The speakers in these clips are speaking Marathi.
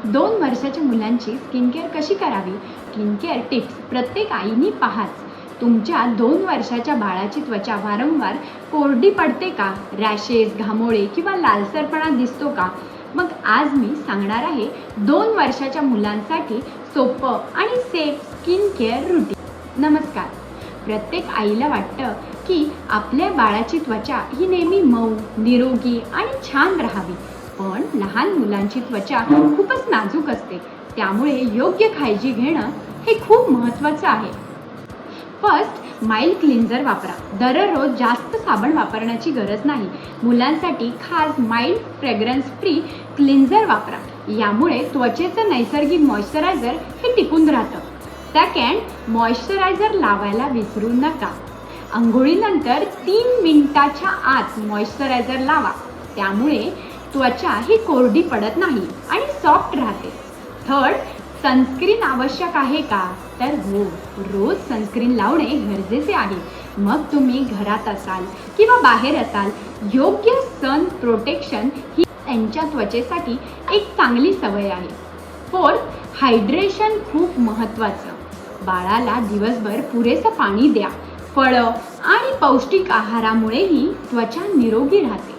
2 वर्षाच्या मुलांची स्किन केअर कशी करावी? स्किन केअर टिप्स प्रत्येक आईनी पाहाच. तुमच्या 2 वर्षाच्या बाळाची त्वचा वारंवार कोरडी पडते का? रॅशेस, घामोळे किंवा लालसरपणा दिसतो का? मग आज मी सांगणार आहे 2 वर्षाच्या मुलांसाठी सोपं आणि सेफ स्किन केअर रुटीन. नमस्कार. प्रत्येक आईला वाटतं की आपल्या बाळाची त्वचा ही नेहमी मऊ, निरोगी आणि छान राहावी. पण लहान मुलांची त्वचा खूपच नाजूक असते, त्यामुळे योग्य काळजी घेणं हे खूप महत्त्वाचं आहे. फर्स्ट, माइल्ड क्लिन्झर वापरा. दररोज जास्त साबण वापरण्याची गरज नाही. मुलांसाठी खास माइल्ड फ्रेग्रन्स फ्री क्लिन्झर वापरा. यामुळे त्वचेचं नैसर्गिक मॉइश्चरायझर हे टिकून राहतं. सेकंड, मॉइश्चरायझर लावायला विसरू नका. अंघोळीनंतर 3 मिनिटाच्या आत मॉइश्चरायझर लावा. त्यामुळे त्वचा ही कोरडी पडत नाही आणि सॉफ्ट राहते. थर्ड, सनस्क्रीन आवश्यक आहे का? तर हो, रोज सनस्क्रीन लावणे गरजेचे आहे. मग तुम्ही घरात असाल किंवा बाहेर असाल, योग्य सन प्रोटेक्शन ही त्यांच्या त्वचेसाठी एक चांगली सवय आहे. फोर्थ, हायड्रेशन खूप महत्त्वाचं. बाळाला दिवसभर पुरेसं पाणी द्या. फळं आणि पौष्टिक आहारामुळेही त्वचा निरोगी राहते.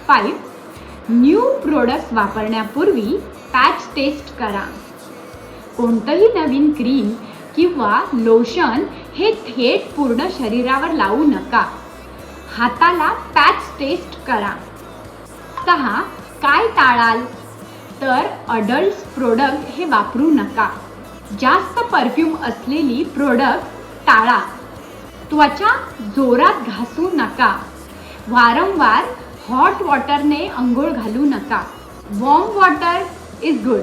5, न्यू प्रोडक्ट्स वापरण्यापूर्वी पॅच टेस्ट करा. कोणतंही नवीन क्रीम किंवा लोशन हे थेट पूर्ण शरीरावर लावू नका. हाताला पॅच टेस्ट करा. 6, काय टाळाल? तर अडल्ट प्रोडक्ट हे वापरू नका. जास्त परफ्यूम असलेली प्रोडक्ट टाळा. त्वचा जोरात घासू नका. वारंवार हॉट वॉटरने अंघोळ घालू नका. Warm water is good.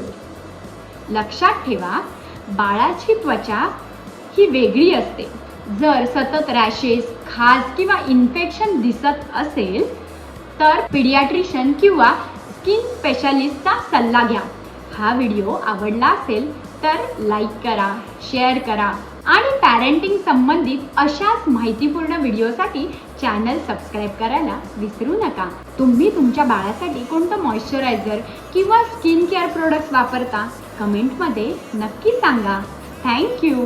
लक्षात ठेवा, बाळाची त्वचा ही वेगळी असते. जर सतत रॅशेस, खाज किंवा इन्फेक्शन दिसत असेल तर पीडियाट्रिशियन किंवा स्किन स्पेशालिस्टचा सल्ला घ्या. हा व्हिडिओ आवडला असेल तर लाईक करा, शेअर करा आणि पॅरेंटिंग संबंधित अशाच माहितीपूर्ण व्हिडिओसाठी चॅनल सबस्क्राईब करायला विसरू नका. तुम्ही तुमच्या बाळासाठी कोणतं मॉइश्चरायझर किंवा स्किन केअर प्रोडक्ट्स वापरता? कमेंटमध्ये नक्की सांगा. थँक्यू.